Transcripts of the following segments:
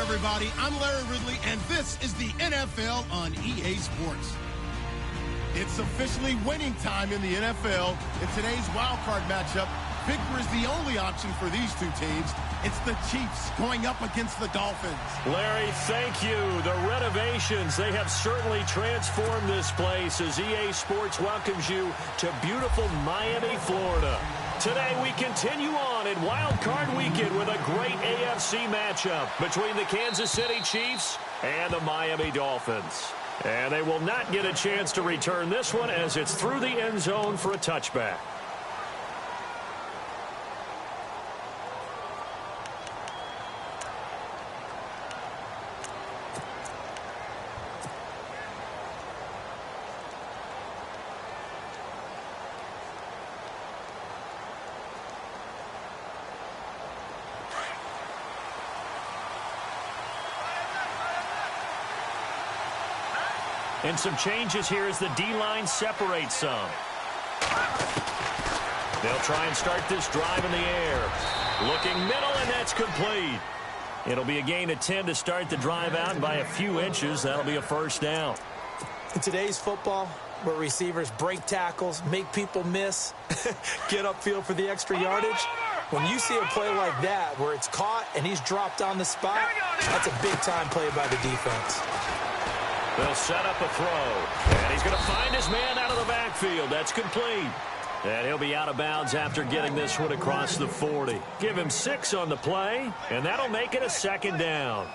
everybody. I'm Larry Ridley, and this is the NFL on EA Sports. It's officially winning time in the NFL. In today's wild card matchup, victory is the only option for these two teams. It's the Chiefs going up against the Dolphins. Larry, thank you. The renovations, they have certainly transformed this place as EA Sports welcomes you to beautiful Miami, Florida. Today we continue on in Wild Card Weekend with a great AFC matchup between the Kansas City Chiefs and the Miami Dolphins. And they will not get a chance to return this one as it's through the end zone for a touchback. And some changes here as the D-line separates some. They'll try and start this drive in the air. Looking middle, and that's complete. It'll be a gain of 10 to start the drive out, and by a few inches, that'll be a first down. In today's football, where receivers break tackles, make people miss, get upfield for the extra yardage, when you see a play like that where it's caught and he's dropped on the spot, that's a big-time play by the defense. They'll set up a throw, and he's going to find his man out of the backfield. That's complete. And he'll be out of bounds after getting this one across the 40. Give him 6 on the play, and that'll make it a second down.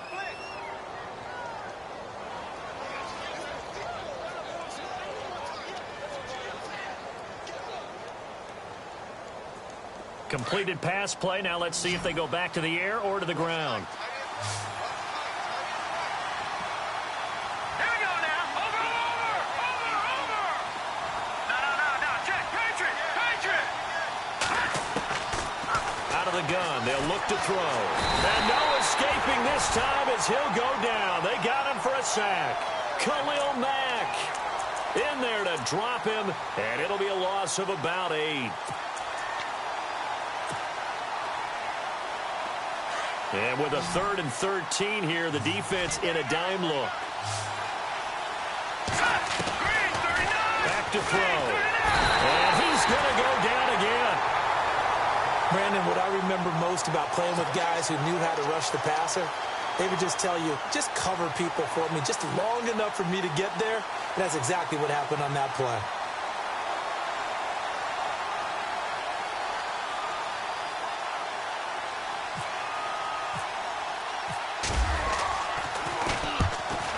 Completed pass play. Now let's see if they go back to the air or to the ground. Gun. They'll look to throw. And no escaping this time as he'll go down. They got him for a sack. Khalil Mack in there to drop him, and it'll be a loss of about 8. And with a 3rd and 13 here, the defense in a dime look. Back to throw. And he's going to go down again. Brandon, what I remember most about playing with guys who knew how to rush the passer, they would just tell you, just cover people for me, just long enough for me to get there. And that's exactly what happened on that play.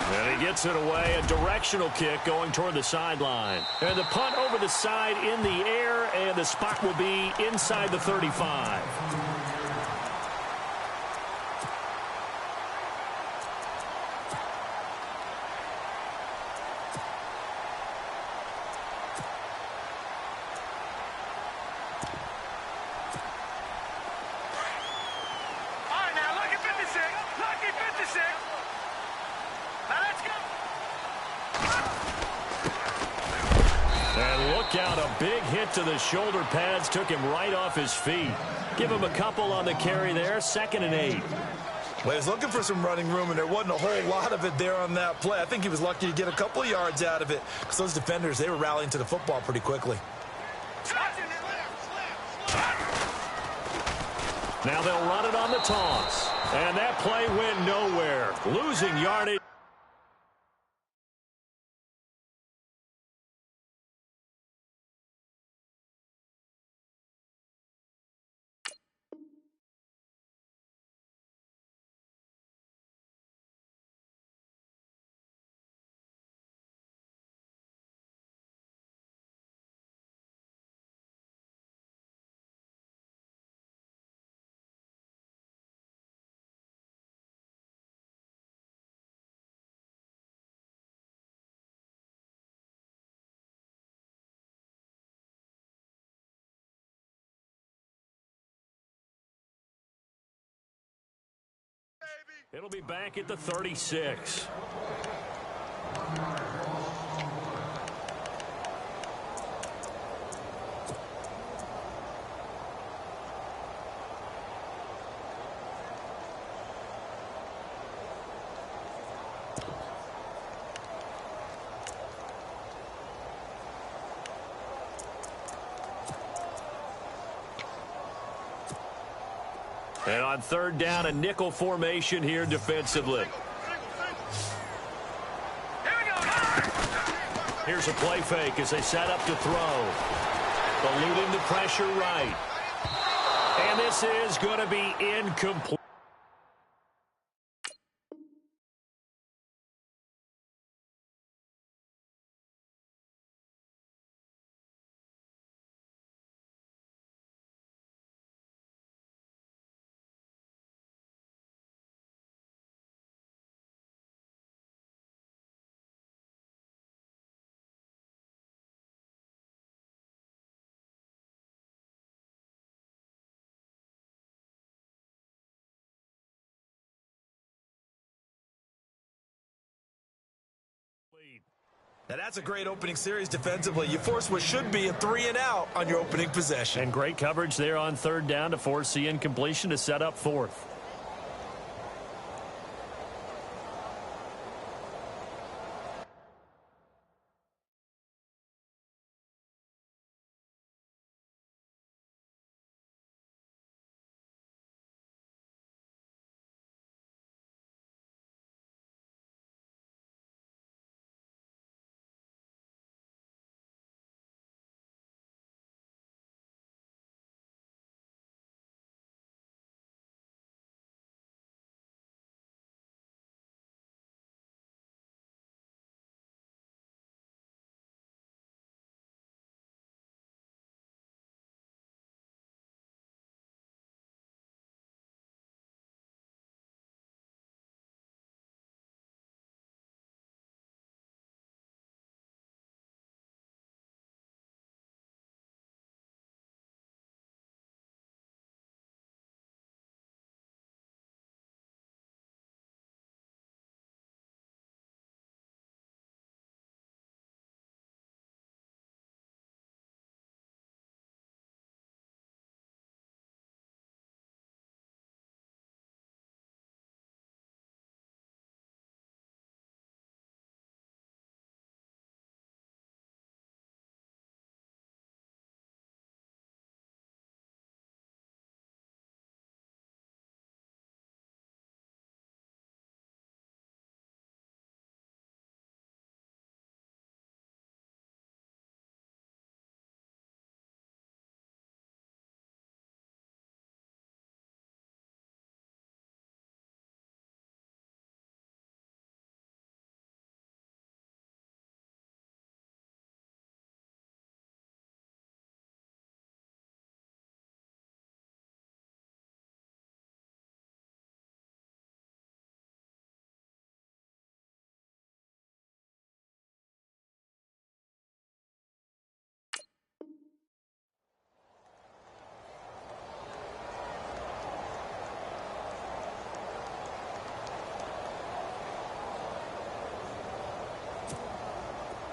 And he gets it away, a directional kick going toward the sideline. And the punt over the side in the air, and the spot will be inside the 35. Out a big hit to the shoulder pads, took him right off his feet. Give him a couple on the carry there, 2nd and 8. Well, he was looking for some running room, and there wasn't a whole lot of it there on that play. I think he was lucky to get a couple of yards out of it because those defenders, they were rallying to the football pretty quickly. Now they'll run it on the toss, and that play went nowhere. Losing yardage. It'll be back at the 36. And on third down, a nickel formation here defensively. Here's a play fake as they set up to throw. Eluding the pressure right. And this is going to be incomplete. Now that's a great opening series defensively. You force what should be a 3-and-out on your opening possession. And great coverage there on third down to force the incompletion to set up fourth.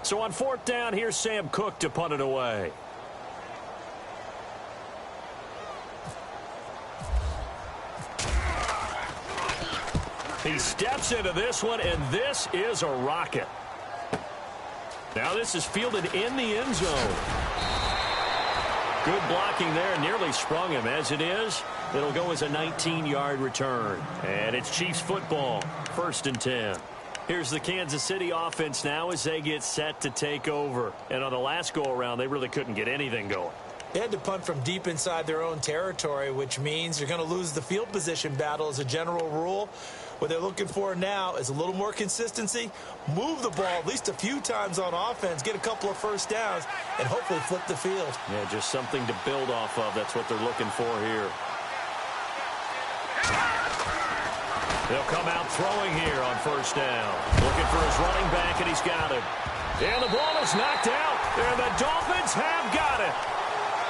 So on fourth down, here's Sam Cook to punt it away. He steps into this one, and this is a rocket. Now this is fielded in the end zone. Good blocking there, nearly sprung him. As it is, it'll go as a 19-yard return. And it's Chiefs football, 1st and 10. Here's the Kansas City offense now as they get set to take over. And on the last go-around, they really couldn't get anything going. They had to punt from deep inside their own territory, which means you're going to lose the field position battle as a general rule. What they're looking for now is a little more consistency, move the ball at least a few times on offense, get a couple of first downs, and hopefully flip the field. Yeah, just something to build off of. That's what they're looking for here. They'll come out throwing here on first down. Looking for his running back, and he's got him. And the ball is knocked out, and the Dolphins have got it.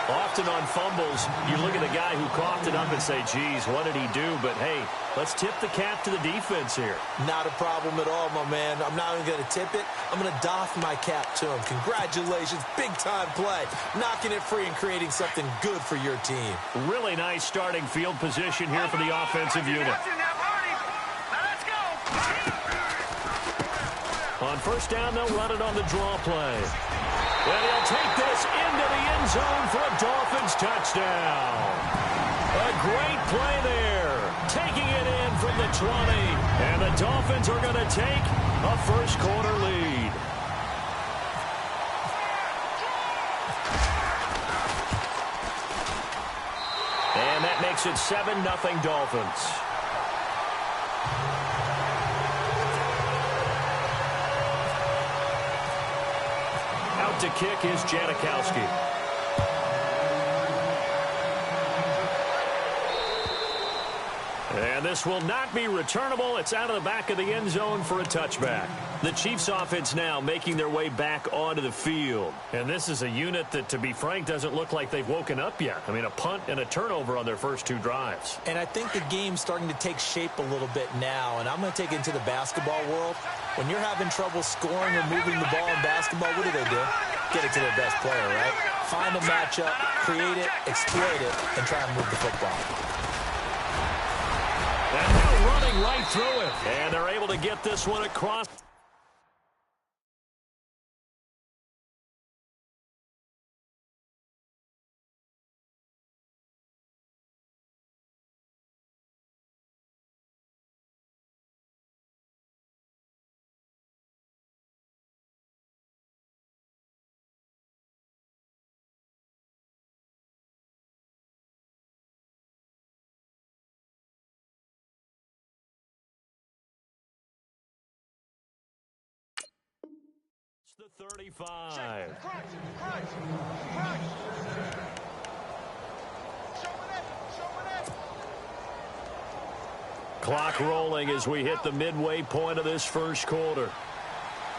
Often on fumbles, you look at the guy who coughed it up and say, geez, what did he do? But, hey, let's tip the cap to the defense here. Not a problem at all, my man. I'm not even going to tip it. I'm going to doff my cap to him. Congratulations, big-time play. Knocking it free and creating something good for your team. Really nice starting field position here for the offensive unit. On first down, they'll run it on the draw play. And he'll take this into the end zone for a Dolphins touchdown. A great play there. from the 20. And the Dolphins are going to take a first-quarter lead. And that makes it 7-0 Dolphins. Out to kick is Janikowski. And this will not be returnable. It's out of the back of the end zone for a touchback. The Chiefs offense now making their way back onto the field. And this is a unit that, to be frank, doesn't look like they've woken up yet. I mean, a punt and a turnover on their first two drives. And I think the game's starting to take shape a little bit now. And I'm going to take it into the basketball world. When you're having trouble scoring or moving the ball in basketball, what do? Get it to their best player, right? Find a matchup, create it, exploit it, and try and move the football. And now running right through it. And they're able to get this one across. The 35. Clock rolling as we hit the midway point of this first quarter.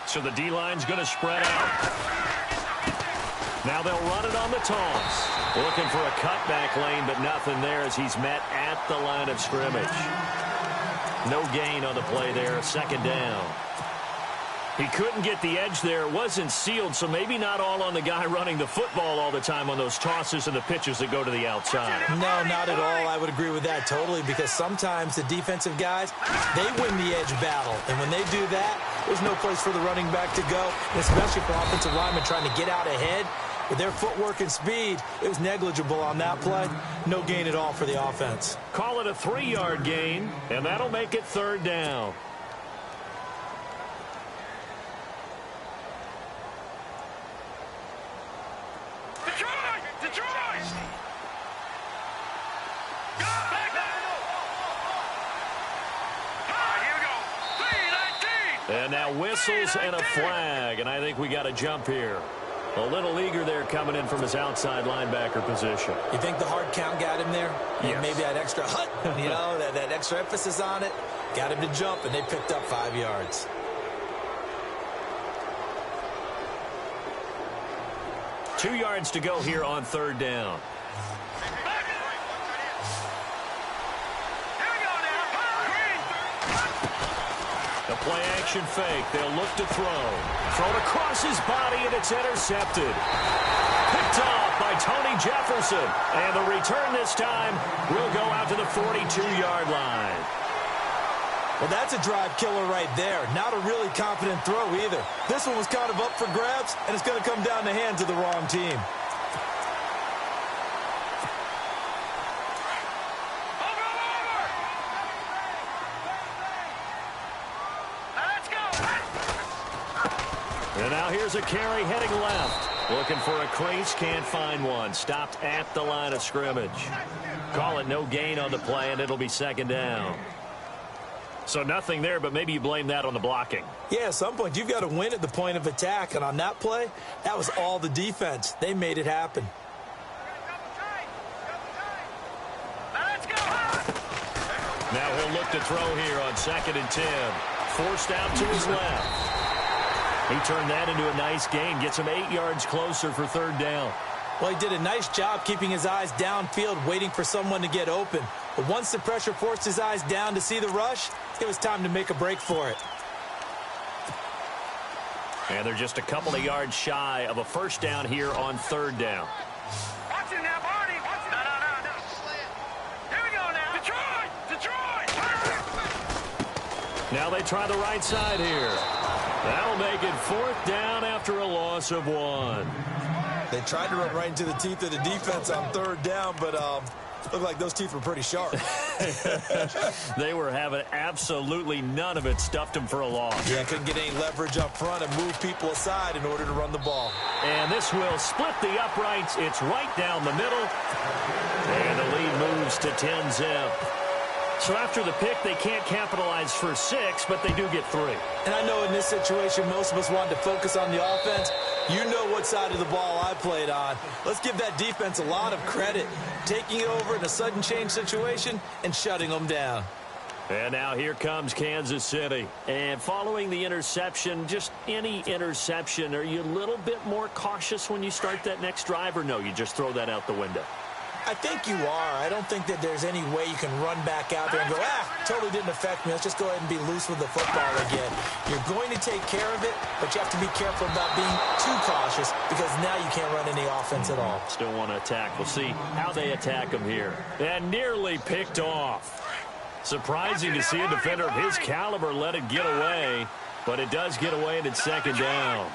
So the D-line's going to spread out. Now they'll run it on the toss. Looking for a cutback lane, but nothing there as he's met at the line of scrimmage. No gain on the play there. Second down. He couldn't get the edge there. It wasn't sealed, so maybe not all on the guy running the football all the time on those tosses and the pitches that go to the outside. No, not at all. I would agree with that totally, because sometimes the defensive guys, they win the edge battle. And when they do that, there's no place for the running back to go, and especially for offensive linemen trying to get out ahead. With their footwork and speed, it was negligible on that play. No gain at all for the offense. Call it a 3-yard gain, and that'll make it third down. And now whistles and a flag, and I think we got a jump here. A little eager there coming in from his outside linebacker position. You think the hard count got him there? Yes. Maybe that extra hut, you know, that extra emphasis on it, got him to jump, and they picked up 5 yards. Two yards to go here on third down. The play action fake. They'll look to throw. Thrown across his body, and it's intercepted. Picked off by Tony Jefferson. And the return this time will go out to the 42-yard line. Well, that's a drive killer right there. Not a really confident throw either. This one was kind of up for grabs, and it's going to come down the hands of the wrong team. And now here's a carry heading left. Looking for a crease, can't find one. Stopped at the line of scrimmage. Call it no gain on the play, and it'll be second down. So nothing there, but maybe you blame that on the blocking. Yeah, at some point, you've got to win at the point of attack. And on that play, that was all the defense. They made it happen. Now he'll look to throw here on 2nd and 10. Forced out to his left. He turned that into a nice gain. Gets him 8 yards closer for third down. Well, he did a nice job keeping his eyes downfield, waiting for someone to get open. But once the pressure forced his eyes down to see the rush, it was time to make a break for it. And they're just a couple of yards shy of a first down here on third down. Watch it now, Barney. No. Here we go now. Detroit! Now they try the right side here. That'll make it fourth down after a loss of 1. They tried to run right into the teeth of the defense on third down, but Looked like those teeth were pretty sharp. They were having absolutely none of it. Stuffed him for a loss. Yeah, couldn't get any leverage up front and move people aside in order to run the ball. And this will split the uprights. It's right down the middle. And the lead moves to 10-zip. So after the pick, they can't capitalize for 6, but they do get 3. And I know in this situation, most of us wanted to focus on the offense. You know what side of the ball I played on. Let's give that defense a lot of credit. Taking it over in a sudden change situation and shutting them down. And now here comes Kansas City. And following the interception, just any interception, are you a little bit more cautious when you start that next drive, or no, you just throw that out the window? I think you are. I don't think that there's any way you can run back out there and go, totally didn't affect me. Let's just go ahead and be loose with the football again. You're going to take care of it, but you have to be careful about being too cautious because now you can't run any offense at all. Still want to attack. We'll see how they attack him here. And nearly picked off. Surprising to see a defender of his caliber let it get away, but it does get away and it's second down.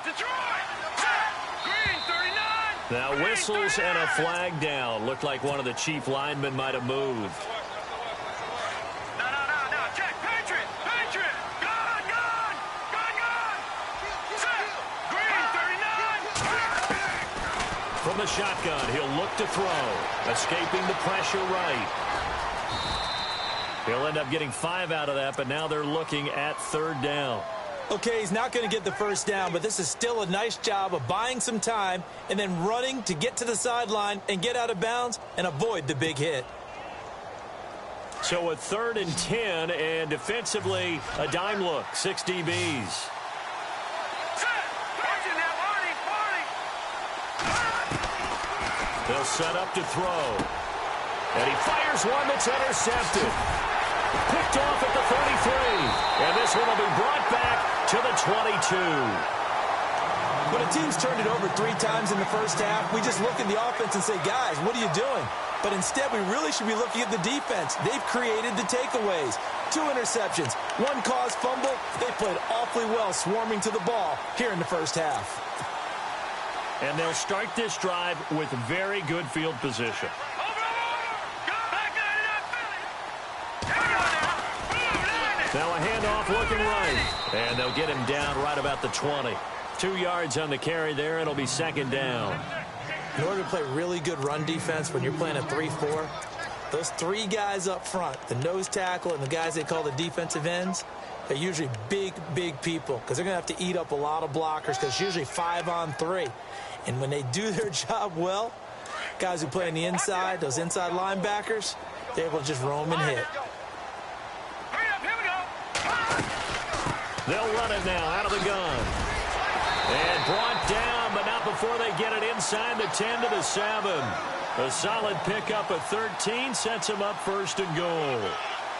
Now whistles and a flag down. Looked like one of the chief linemen might have moved. No. Check. Patriot. Gone. Set. Green, 39. From the shotgun, he'll look to throw. Escaping the pressure right. He'll end up getting 5 out of that, but now they're looking at third down. Okay, he's not going to get the first down, but this is still a nice job of buying some time and then running to get to the sideline and get out of bounds and avoid the big hit. So a 3rd and 10, and defensively, a dime look, 6 DBs. They'll set up to throw. And he fires one that's intercepted. Picked off at the 33. And this one will be brought back to the 22. When a team's turned it over 3 times in the first half, we just look at the offense and say, guys, what are you doing? But instead, we really should be looking at the defense. They've created the takeaways. 2 interceptions, 1 caused fumble. They played awfully well swarming to the ball here in the first half. And they'll start this drive with very good field position. Now a handoff looking right. And they'll get him down right about the 20. 2 yards on the carry there. It'll be second down. In order to play really good run defense when you're playing a 3-4, those 3 guys up front, the nose tackle and the guys they call the defensive ends, they're usually big people because they're going to have to eat up a lot of blockers because it's usually 5-on-3. And when they do their job well, guys who play on the inside, those inside linebackers, they're able to just roam and hit. They'll run it now out of the gun. And brought down, but not before they get it inside the 10 to the 7. A solid pickup of 13 sets him up 1st and goal.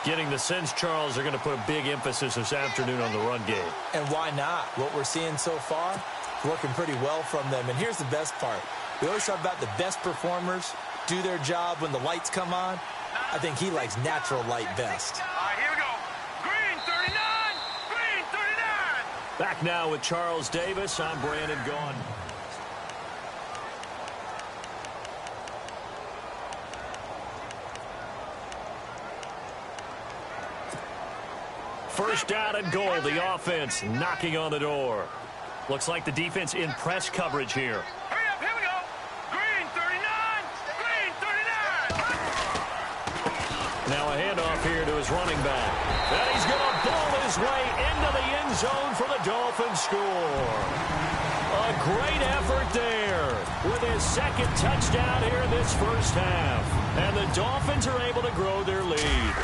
Getting the sense, Charles, they're going to put a big emphasis this afternoon on the run game. And why not? What we're seeing so far, working pretty well from them. And here's the best part. We always talk about the best performers do their job when the lights come on. I think he likes natural light best. Back now with Charles Davis. I'm Brandon Gaudin. First down and goal. The offense knocking on the door. Looks like the defense in press coverage here. Hurry up, here we go. Green 39. Now a handoff here to his running back. And he's going to bowl his way into the end zone for the Dolphins score. A great effort there with his 2nd touchdown here in this first half. And the Dolphins are able to grow their lead.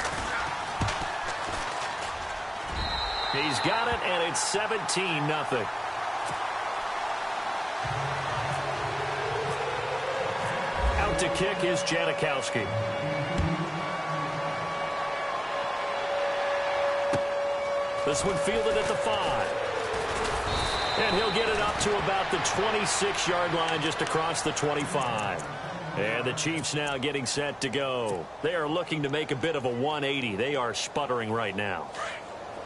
He's got it, and it's 17-0. Out to kick is Janikowski. This one fielded at the 5. And he'll get it up to about the 26-yard line, just across the 25. And the Chiefs now getting set to go. They are looking to make a bit of a 180. They are sputtering right now.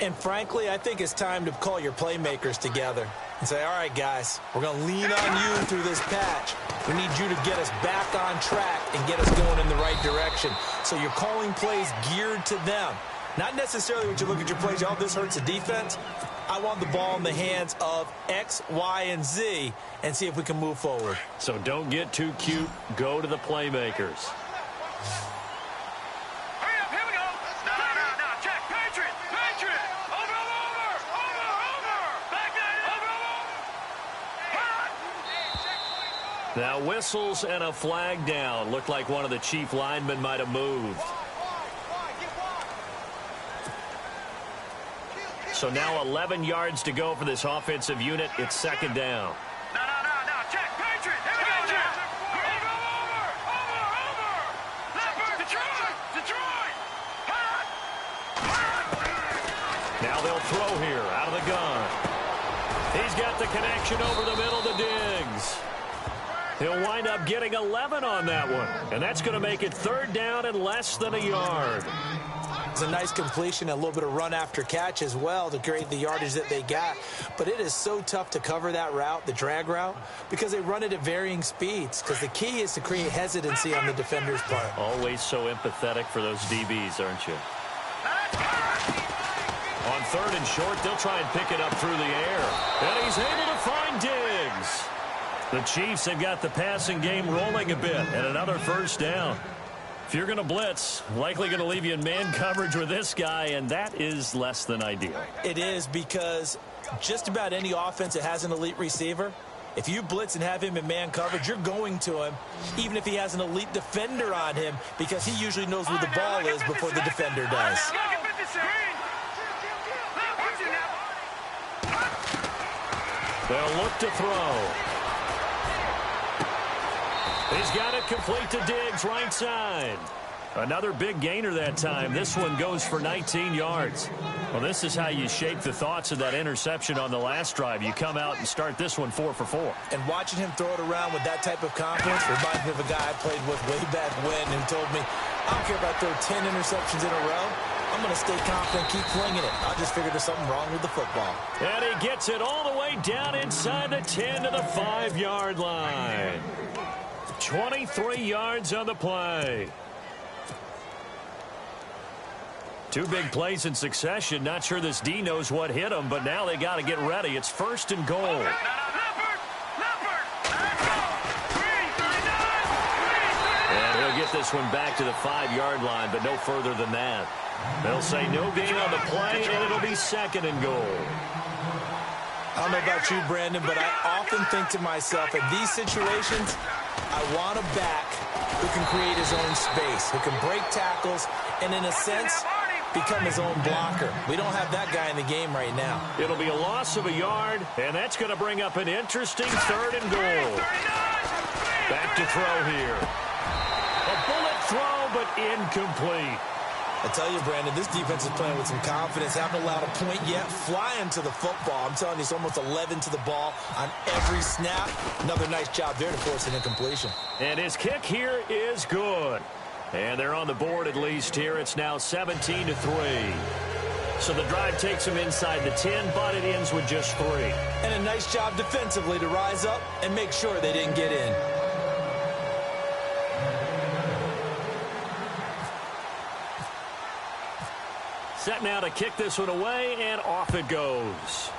And frankly, I think it's time to call your playmakers together and say, all right, guys, we're going to lean on you through this patch. We need you to get us back on track and get us going in the right direction. So you're calling plays geared to them. Not necessarily when you look at your plays, oh, this hurts the defense. I want the ball in the hands of X, Y, and Z and see if we can move forward. So don't get too cute. Go to the playmakers. Now whistles and a flag down. Looked like one of the chief linemen might have moved. So now 11 yards to go for this offensive unit. It's second down. No. Check. Patriot. Here we go, Jack. Over. Leopard. Detroit. Now they'll throw here out of the gun. He's got the connection over the middle to Diggs. He'll wind up getting 11 on that one. And that's going to make it third down and less than a yard. It's a nice completion, a little bit of run after catch as well to create the yardage that they got. But it is so tough to cover that route, the drag route, because they run it at varying speeds. Because the key is to create hesitancy on the defender's part. Always so empathetic for those DBs, aren't you? On third and short, they'll try and pick it up through the air. And he's able to find Diggs. The Chiefs have got the passing game rolling a bit, and another first down. If you're going to blitz, likely going to leave you in man coverage with this guy, and that is less than ideal. It is, because just about any offense that has an elite receiver, if you blitz and have him in man coverage, you're going to him, even if he has an elite defender on him, because he usually knows where the ball is before the defender does. They'll look to throw. He's got it complete to Diggs, right side. Another big gainer that time. This one goes for 19 yards. Well, this is how you shake the thoughts of that interception on the last drive. You come out and start this one 4 for 4. And watching him throw it around with that type of confidence reminds me of a guy I played with way back when who told me, I don't care if I throw 10 interceptions in a row. I'm going to stay confident, keep flinging it. I just figured there's something wrong with the football. And he gets it all the way down inside the 10 to the 5-yard line. 23 yards on the play. Two big plays in succession. Not sure this D knows what hit him, but now they got to get ready. It's first and goal. Leopard. And he'll get this one back to the 5-yard line, but no further than that. They'll say no gain on the play, and it'll be second and goal. I don't know about you, Brandon, but I often think to myself, in these situations, I want a back who can create his own space, who can break tackles, and in a sense, become his own blocker. We don't have that guy in the game right now. It'll be a loss of a yard, and that's going to bring up an interesting third and goal. Back to throw here. A bullet throw, but incomplete. I tell you, Brandon, this defense is playing with some confidence. Haven't allowed a point yet. Flying to the football. I'm telling you, it's almost 11 to the ball on every snap. Another nice job there to force an incompletion. And his kick here is good. And they're on the board at least here. It's now 17-3. So the drive takes them inside the 10, but it ends with just 3. And a nice job defensively to rise up and make sure they didn't get in. Set now to kick this one away, and off it goes.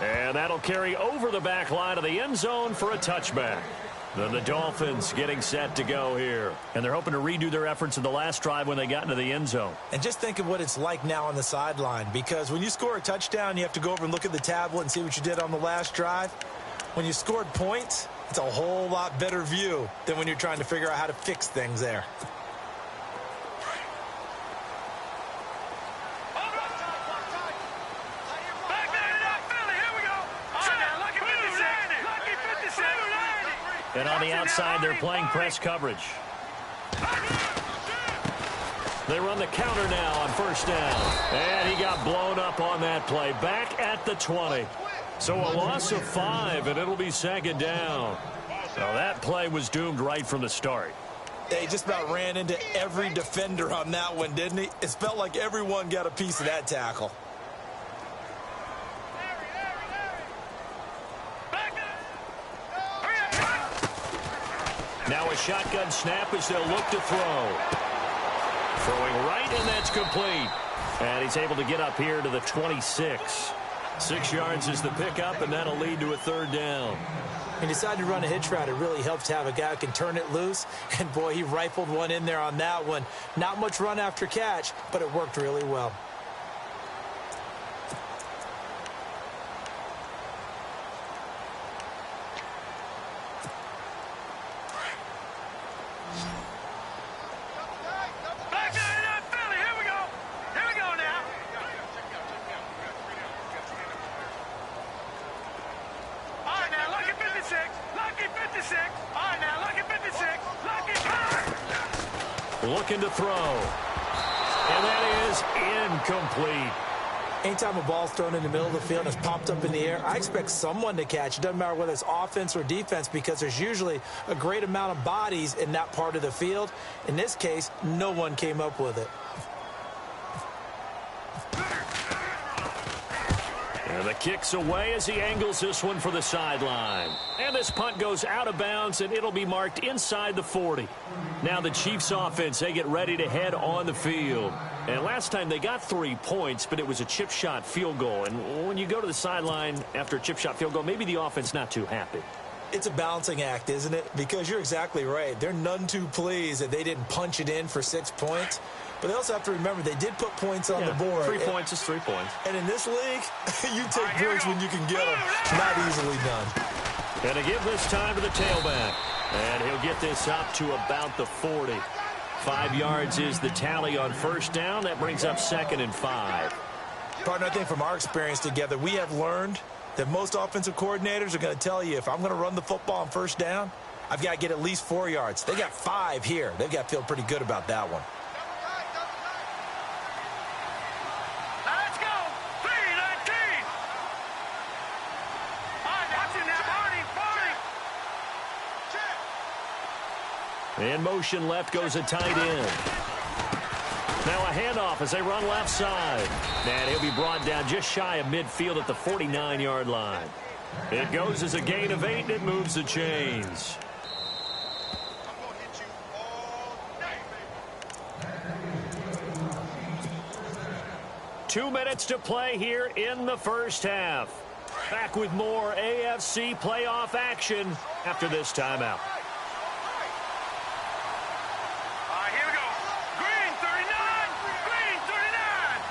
And that'll carry over the back line of the end zone for a touchback. Then the Dolphins getting set to go here. And they're hoping to redo their efforts in the last drive when they got into the end zone. And just think of what it's like now on the sideline, because when you score a touchdown, you have to go over and look at the tablet and see what you did on the last drive. When you scored points, it's a whole lot better view than when you're trying to figure out how to fix things there. And on the outside, they're playing press coverage. They run the counter now on first down. And he got blown up on that play. Back at the 20. So a loss of 5, and it'll be second down. So that play was doomed right from the start. He just about ran into every defender on that one, didn't he? It felt like everyone got a piece of that tackle. Now a shotgun snap as they'll look to throw. Throwing right, and that's complete. And he's able to get up here to the 26. 6 yards is the pickup, and that'll lead to a third down. He decided to run a hitch route. It really helps to have a guy who can turn it loose. And, boy, he rifled one in there on that one. Not much run after catch, but it worked really well. Looking to throw. And that is incomplete. Anytime a ball's thrown in the middle of the field and it's popped up in the air, I expect someone to catch. It doesn't matter whether it's offense or defense, because there's usually a great amount of bodies in that part of the field. In this case, no one came up with it. And the kick's away as he angles this one for the sideline. And this punt goes out of bounds, and it'll be marked inside the 40. Now the Chiefs offense, they get ready to head on the field. And last time they got 3 points, but it was a chip shot field goal. And when you go to the sideline after a chip shot field goal, maybe the offense not too happy. It's a balancing act, isn't it? Because you're exactly right. They're none too pleased that they didn't punch it in for 6 points. But they also have to remember they did put points on the board. 3 points is 3 points. And in this league, you take points when you can get them. Not easily done. And to give this time to the tailback. And he'll get this up to about the 40. 5 yards is the tally on first down. That brings up 2nd and 5. Partner, I think from our experience together, we have learned that most offensive coordinators are going to tell you, if I'm going to run the football on first down, I've got to get at least 4 yards. They got 5 here. They've got to feel pretty good about that one. Let's go. 3-19. Watching that, Marty. In motion left goes a tight end. Now a handoff as they run left side. And he'll be brought down just shy of midfield at the 49-yard line. It goes as a gain of 8, and it moves the chains. Two minutes to play here in the first half. Back with more AFC playoff action after this timeout. Here we go. Green 39. Green 39.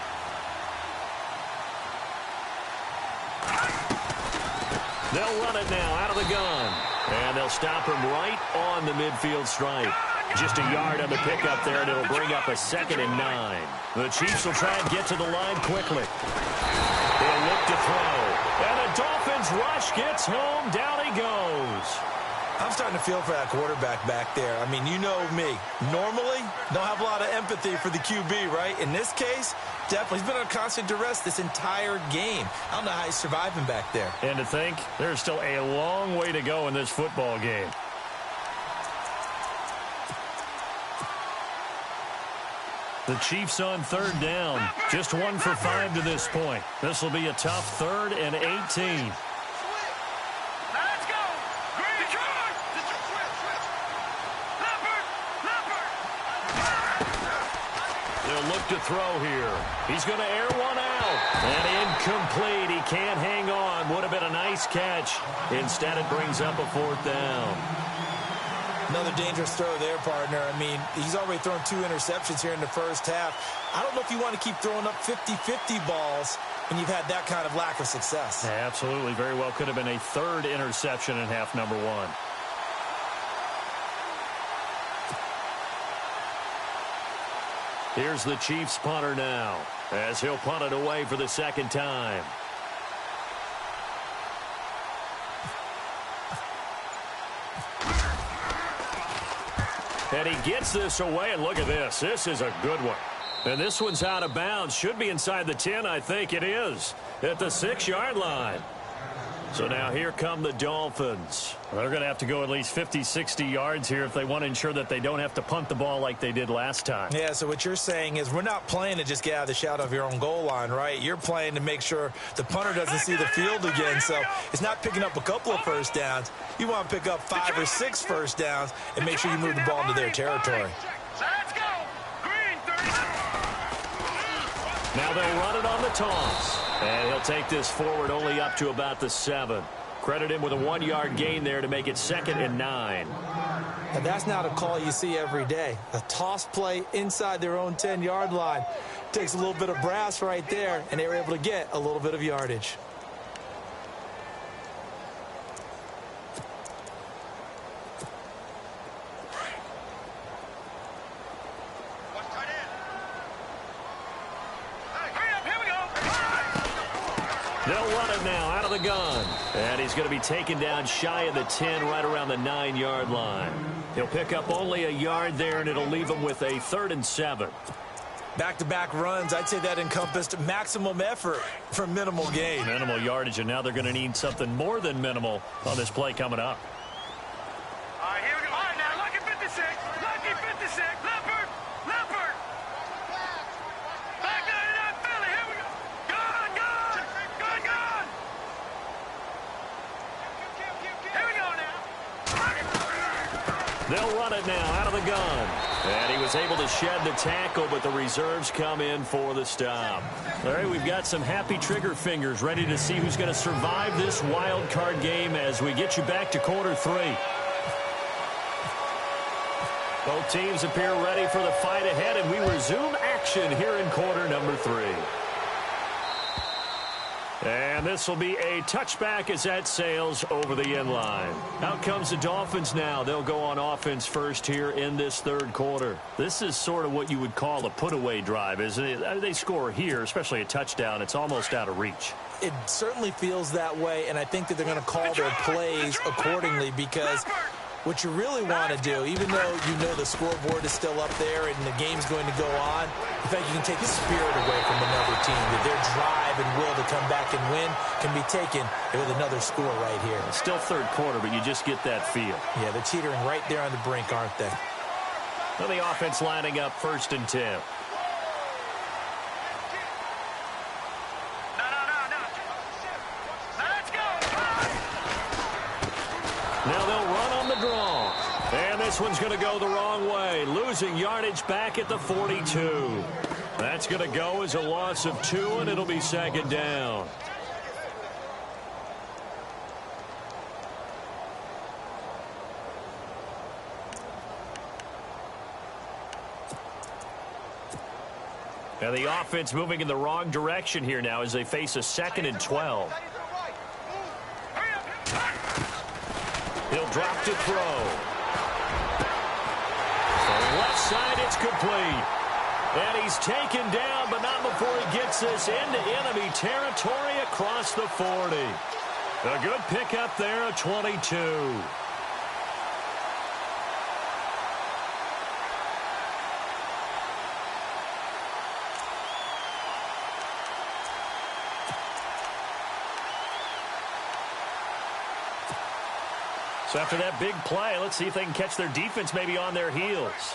They'll run it now out of the gun. And they'll stop him right on the midfield stripe. Just a yard on the pickup there, and it'll bring up a 2nd and 9. The Chiefs will try and get to the line quickly. They'll look to throw. And the Dolphins rush gets home. Down he goes. I'm starting to feel for that quarterback back there. I mean, you know me. Normally, don't have a lot of empathy for the QB, right? In this case, definitely. He's been under constant duress this entire game. I don't know how he's surviving back there. And to think, there's still a long way to go in this football game. The Chiefs on third down. Just 1 for 5 to this point. This will be a tough 3rd and 18. Let's go. Green charge. They'll look to throw here. He's going to air one out. And incomplete. He can't hang on. Would have been a nice catch. Instead, it brings up a 4th down. Another dangerous throw there, partner. I mean, he's already thrown 2 interceptions here in the first half. I don't know if you want to keep throwing up 50-50 balls when you've had that kind of lack of success. Absolutely. Very well could have been a 3rd interception in half number 1. Here's the Chiefs punter now, as he'll punt it away for the 2nd time. And he gets this away, and look at this. This is a good one. And this one's out of bounds. Should be inside the 10, I think it is. At the 6-yard line. So now here come the Dolphins. They're going to have to go at least 50, 60 yards here if they want to ensure that they don't have to punt the ball like they did last time. Yeah, so what you're saying is we're not playing to just get out of the shadow of your own goal line, right? You're playing to make sure the punter doesn't see the field again. So it's not picking up a couple of first downs. You want to pick up 5 or 6 first downs and make sure you move the ball into their territory. Let's go. Green 30. Now they'll run it on the toss. And he'll take this forward only up to about the 7. Credit him with a 1-yard gain there to make it 2nd and 9. And that's not a call you see every day. A toss play inside their own 10-yard line. Takes a little bit of brass right there, and they were able to get a little bit of yardage. They'll run it now out of the gun. And he's going to be taken down shy of the 10, right around the 9-yard line. He'll pick up only a yard there, and it'll leave him with a 3rd and 7. Back-to-back runs, I'd say that encompassed maximum effort for minimal gain. Minimal yardage, and now they're going to need something more than minimal on this play coming up. All right, here we go. All right, now, lucky 56. Lucky 56. Leopard. Leopard. Back 99 Philly. Here we go. Gun, gun. Gun, gun. Here we go now. They'll run it now out of the gun. And he was able to shed the tackle, but the reserves come in for the stop. All right, we've got some happy trigger fingers ready to see who's going to survive this wild card game as we get you back to quarter 3. Both teams appear ready for the fight ahead, and we resume action here in quarter number 3. And this will be a touchback as that sails over the end line. Out comes the Dolphins now. They'll go on offense first here in this 3rd quarter. This is sort of what you would call a put-away drive, isn't it? They score here, especially a touchdown. It's almost out of reach. It certainly feels that way, and I think that they're going to call their plays accordingly because what you really want to do, even though you know the scoreboard is still up there and the game's going to go on, in fact, you can take the spirit away from another team, that their drive and will to come back and win can be taken with another score right here. It's still 3rd quarter, but you just get that feel. Yeah, they're teetering right there on the brink, aren't they? Well, the offense lining up 1st and 10. Now they'll run on the draw. And this one's going to go the wrong way. Losing yardage back at the 42. That's going to go as a loss of 2, and it'll be 2nd down. And the offense moving in the wrong direction here now as they face a 2nd and 12. He'll drop to throw. The left side, it's complete. And he's taken down, but not before he gets this into enemy territory across the 40. A good pickup there, a 22. So after that big play, let's see if they can catch their defense maybe on their heels.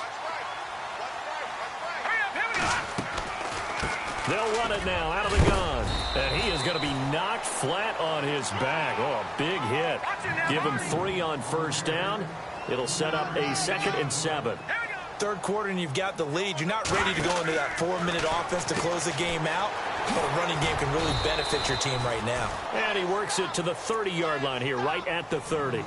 They'll run it now out of the gun. And he is going to be knocked flat on his back. Oh, a big hit. Give him 3 on 1st down. It'll set up a 2nd and 7. 3rd quarter and you've got the lead. You're not ready to go into that 4-minute offense to close the game out. But a running game can really benefit your team right now. And he works it to the 30-yard line here, right at the 30.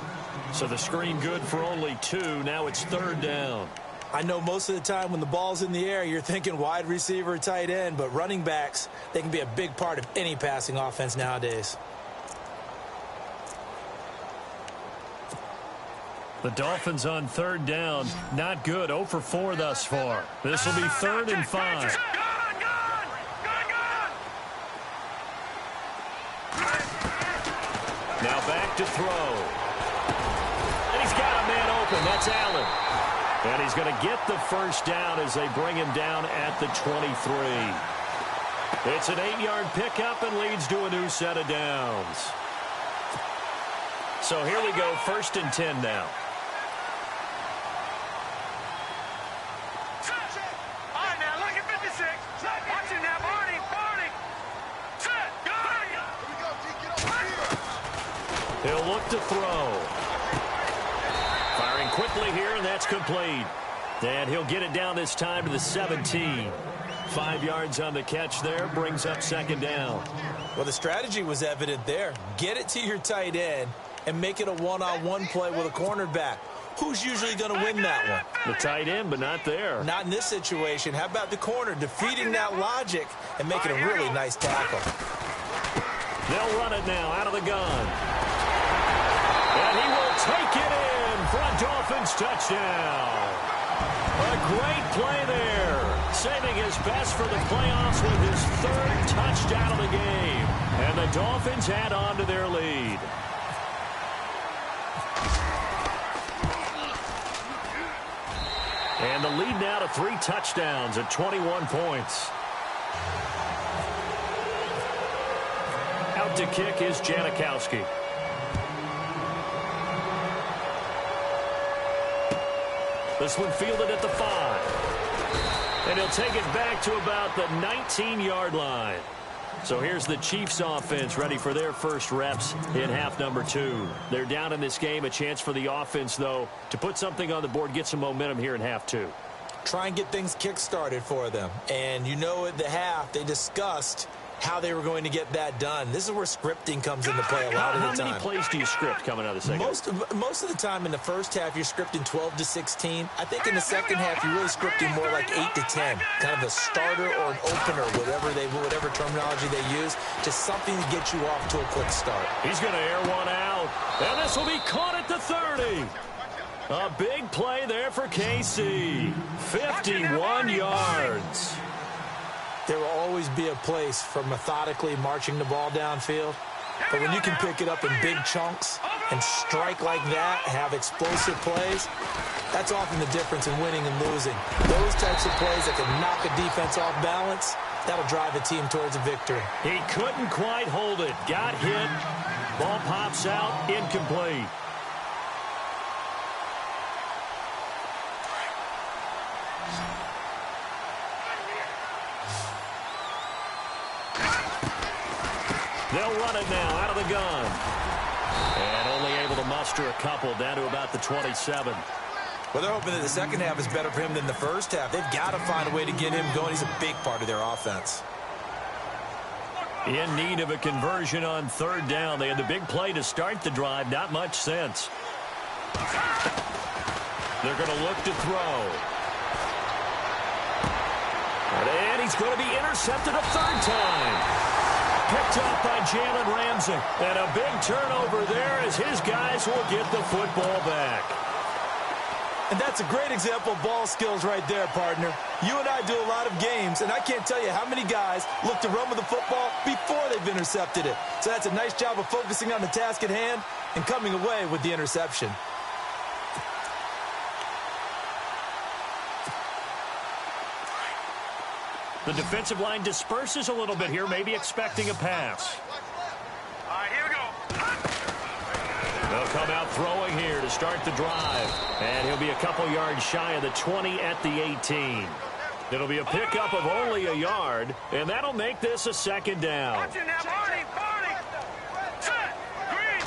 So the screen good for only 2. Now it's 3rd down. I know most of the time when the ball's in the air, you're thinking wide receiver, tight end, but running backs, they can be a big part of any passing offense nowadays. The Dolphins on 3rd down. Not good. 0 for 4 thus far. This will be 3rd and 5. Now back to throw. And he's got a man open. That's Allen. And he's going to get the 1st down as they bring him down at the 23. It's an 8-yard pickup and leads to a new set of downs. So here we go, 1st and 10 now. All right, now, look at 56. Watch it now, Barney. Set, go. He'll look to throw. Firing quickly here, and that's complete. And he'll get it down this time to the 17. 5 yards on the catch there, brings up 2nd down. Well, the strategy was evident there. Get it to your tight end and make it a one-on-one play with a cornerback. Who's usually going to win that one? The tight end, but not there. Not in this situation. How about the corner defeating that logic and making a really nice tackle? They'll run it now out of the gun. And he will take it in for a Dolphins touchdown. A great play there. Saving his best for the playoffs with his 3rd touchdown of the game. And the Dolphins add on to their lead. And the lead now to 3 touchdowns at 21 points. Out to kick is Janikowski. This one fielded at the 5. And he'll take it back to about the 19-yard line. So here's the Chiefs offense ready for their first reps in half number 2. They're down in this game. A chance for the offense, though, to put something on the board, get some momentum here in half 2. Try and get things kick-started for them. And you know at the half, they discussed how they were going to get that done. This is where scripting comes into play a lot of the time. How many plays do you script coming out of the second? Most of the time in the first half, you're scripting 12 to 16. I think in the second half, you're really scripting more like 8 to 10. Kind of a starter or an opener, whatever terminology they use. Just something to get you off to a quick start. He's going to air one out. And this will be caught at the 30. A big play there for KC. 51 yards. There will always be a place for methodically marching the ball downfield. But when you can pick it up in big chunks and strike like that, have explosive plays, that's often the difference in winning and losing. Those types of plays that can knock a defense off balance, that'll drive a team towards a victory. He couldn't quite hold it. Got hit. Ball pops out. Incomplete. They'll run it now out of the gun. And only able to muster a couple down to about the 27. Well, they're hoping that the second half is better for him than the first half. They've got to find a way to get him going. He's a big part of their offense. In need of a conversion on 3rd down. They had the big play to start the drive. Not much sense. They're going to look to throw. And he's going to be intercepted a 3rd time. Picked up by Jalen Ramsey. And a big turnover there as his guys will get the football back. And that's a great example of ball skills right there, partner. You and I do a lot of games, and I can't tell you how many guys look to run with the football before they've intercepted it. So that's a nice job of focusing on the task at hand and coming away with the interception. The defensive line disperses a little bit here, maybe expecting a pass. All right, here we go. They'll come out throwing here to start the drive. And he'll be a couple yards shy of the 20 at the 18. It'll be a pickup of only a yard, and that'll make this a 2nd down. Watch it now, Barney. Set, green.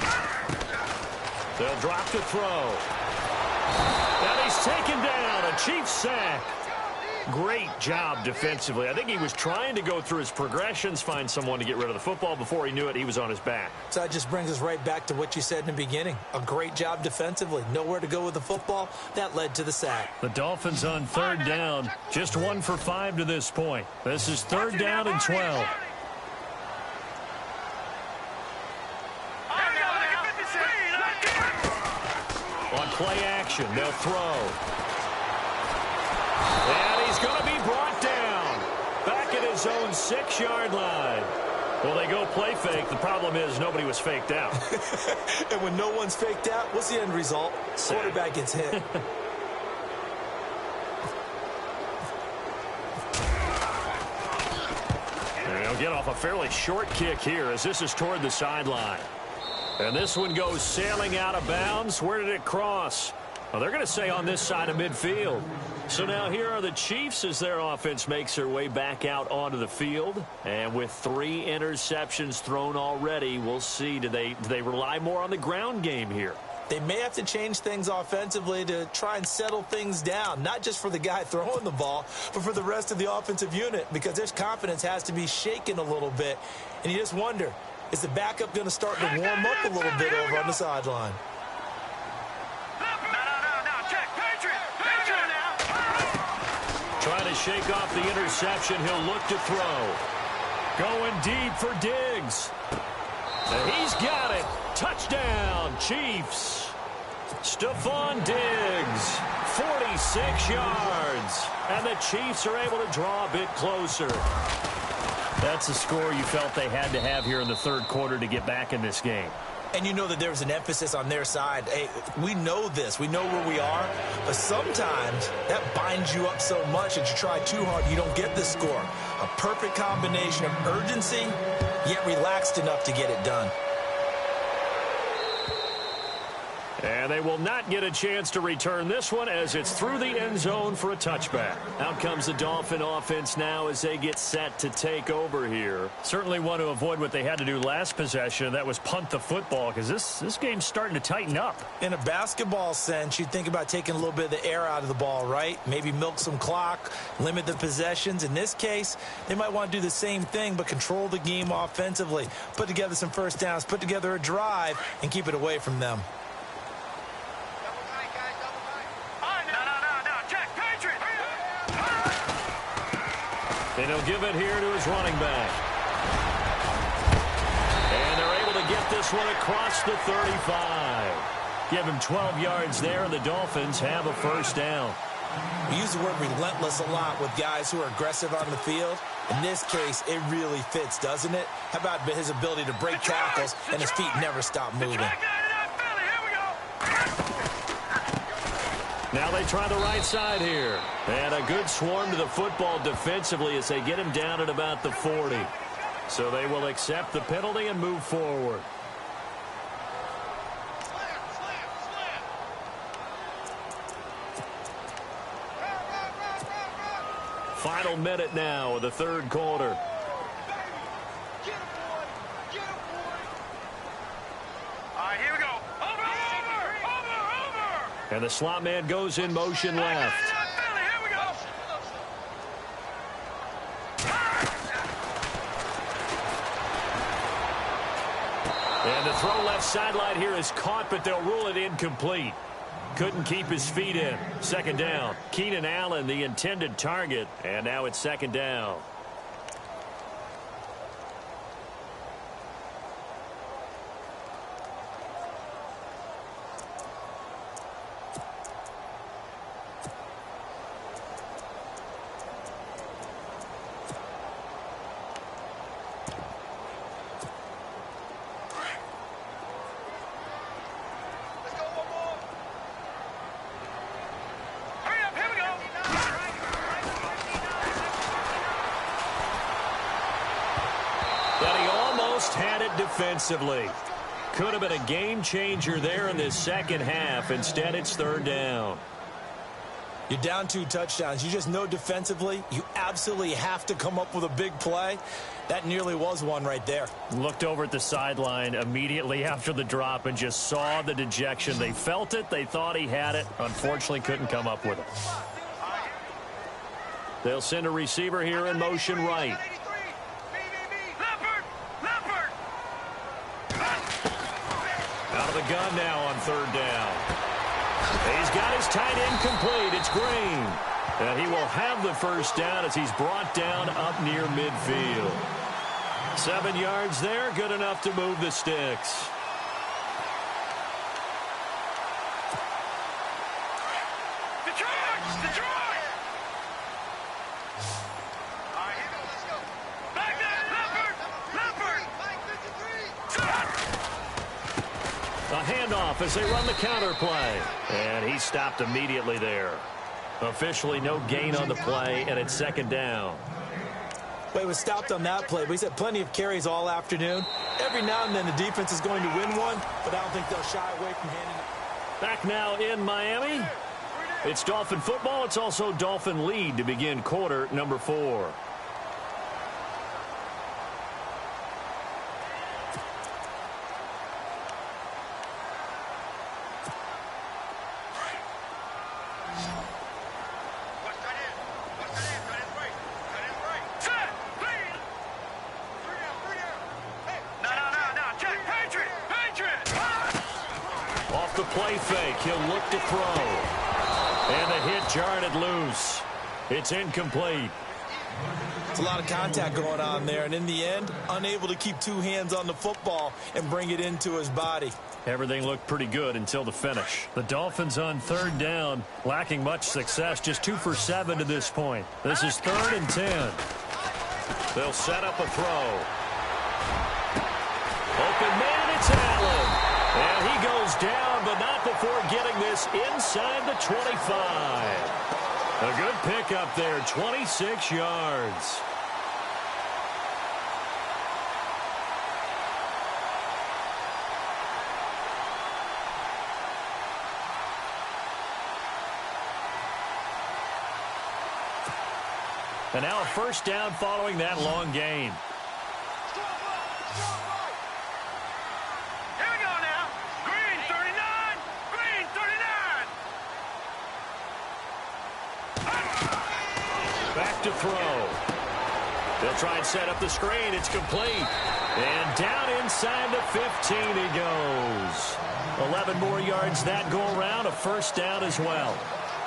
They'll drop to throw. And he's taken down. A Chiefs sack. Great job defensively. I think he was trying to go through his progressions, find someone to get rid of the football. Before he knew it, he was on his back. So that just brings us right back to what you said in the beginning. A great job defensively. Nowhere to go with the football. That led to the sack. The Dolphins on 3rd down. Just 1 for 5 to this point. This is 3rd down and 12. On play action, they'll throw. And he's going to be brought down. Back at his own 6-yard line. Well, they go play fake. The problem is nobody was faked out. And when no one's faked out, what's the end result? Sack. Quarterback gets hit. And he'll get off a fairly short kick here as this is toward the sideline. And this one goes sailing out of bounds. Where did it cross? Well, they're going to say on this side of midfield. So now here are the Chiefs as their offense makes their way back out onto the field. And with 3 interceptions thrown already, we'll see. Do they rely more on the ground game here? They may have to change things offensively to try and settle things down, not just for the guy throwing the ball, but for the rest of the offensive unit, because their confidence has to be shaken a little bit. And you just wonder, is the backup going to start to warm up a little bit over on the sideline? Trying to shake off the interception. He'll look to throw. Going deep for Diggs. And he's got it. Touchdown, Chiefs. Stephon Diggs, 46 yards. And the Chiefs are able to draw a bit closer. That's a score you felt they had to have here in the third quarter to get back in this game. And you know that there's an emphasis on their side. Hey, we know this. We know where we are. But sometimes that binds you up so much that you try too hard, you don't get the score. A perfect combination of urgency, yet relaxed enough to get it done. And they will not get a chance to return this one as it's through the end zone for a touchback. Out comes the Dolphin offense now as they get set to take over here. Certainly want to avoid what they had to do last possession. That was punt the football because this game's starting to tighten up. In a basketball sense, you think about taking a little bit of the air out of the ball, right? Maybe milk some clock, limit the possessions. In this case, they might want to do the same thing but control the game offensively. Put together some first downs, put together a drive, and keep it away from them. And he'll give it here to his running back. And they're able to get this one across the 35. Give him 12 yards there, and the Dolphins have a first down. We use the word relentless a lot with guys who are aggressive on the field. In this case, it really fits, doesn't it? How about his ability to break tackles and his feet never stop moving? Now they try the right side here. And a good swarm to the football defensively as they get him down at about the 40. So they will accept the penalty and move forward. Final minute now of the third quarter. And the slot man goes in motion left. And the throw left sideline here is caught, but they'll rule it incomplete. Couldn't keep his feet in. Second down. Keenan Allen, the intended target, and now it's second down. Defensively. Could have been a game changer there in this second half. Instead, it's third down. You're down 2 touchdowns. You just know defensively you absolutely have to come up with a big play. That nearly was one right there. Looked over at the sideline immediately after the drop and just saw the dejection. They felt it. They thought he had it. Unfortunately, couldn't come up with it. They'll send a receiver here in motion right. Out of the gun now on third down. He's got his tight end complete. It's Green. And he will have the first down as he's brought down up near midfield. 7 yards there, good enough to move the sticks. Handoff as they run the counter play. And he stopped immediately there. Officially no gain on the play, and it's second down. Well, he was stopped on that play, but he's had plenty of carries all afternoon. Every now and then the defense is going to win one, but I don't think they'll shy away from handing it. Back now in Miami. It's Dolphin football. It's also Dolphin lead to begin quarter number 4. The play fake. He'll look to throw. And the hit jarred loose. It's incomplete. It's a lot of contact going on there, and in the end, unable to keep 2 hands on the football and bring it into his body. Everything looked pretty good until the finish. The Dolphins on 3rd down, lacking much success, just 2 for 7 to this point. This is 3rd and 10. They'll set up a throw. Open man, it's Allen. And he goes down, but not before getting this inside the 25. A good pickup there, 26 yards. And now a first down following that long gain. Back to throw. They'll try and set up the screen. It's complete. And down inside the 15 he goes. 11 more yards that go around. A first down as well.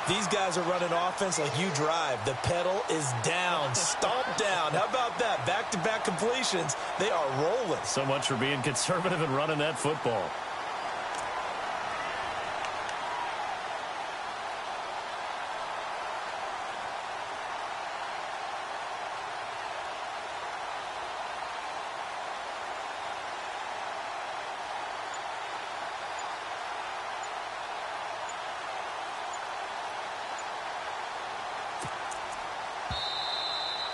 These guys are running offense like you drive. The pedal is down. Stomp down. How about that? Back-to-back completions. They are rolling. So much for being conservative and running that football.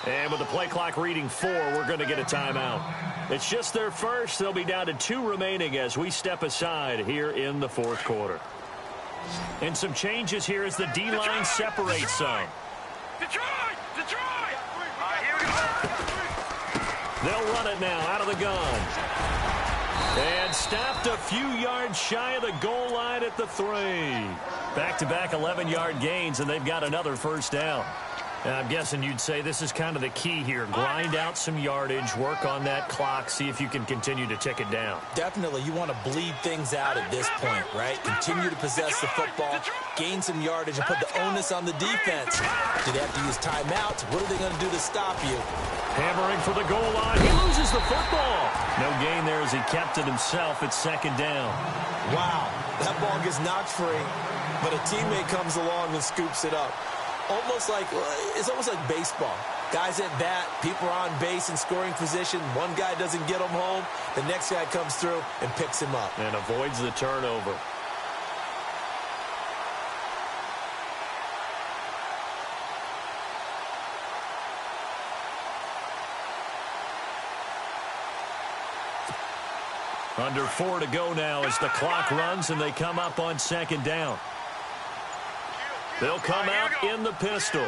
And with the play clock reading 4, we're going to get a timeout. It's just their first. They'll be down to 2 remaining as we step aside here in the 4th quarter. And some changes here as the D-line separates some. Detroit! Here we go. They'll run it now out of the gun. And stopped a few yards shy of the goal line at the 3. Back-to-back 11-yard gains, and they've got another first down. I'm guessing you'd say this is kind of the key here. Grind out some yardage, work on that clock, see if you can continue to tick it down. Definitely. You want to bleed things out at this point, right? Continue to possess the football, gain some yardage, and put the onus on the defense. Do they have to use timeouts? What are they going to do to stop you? Hammering for the goal line. He loses the football. No gain there as he kept it himself at 2nd down. Wow. That ball gets knocked free, but a teammate comes along and scoops it up. It's almost like baseball. Guys at bat, people are on base in scoring position. One guy doesn't get him home. The next guy comes through and picks him up. And avoids the turnover. Under 4 to go now as the clock runs and they come up on 2nd down. They'll come out in the pistol.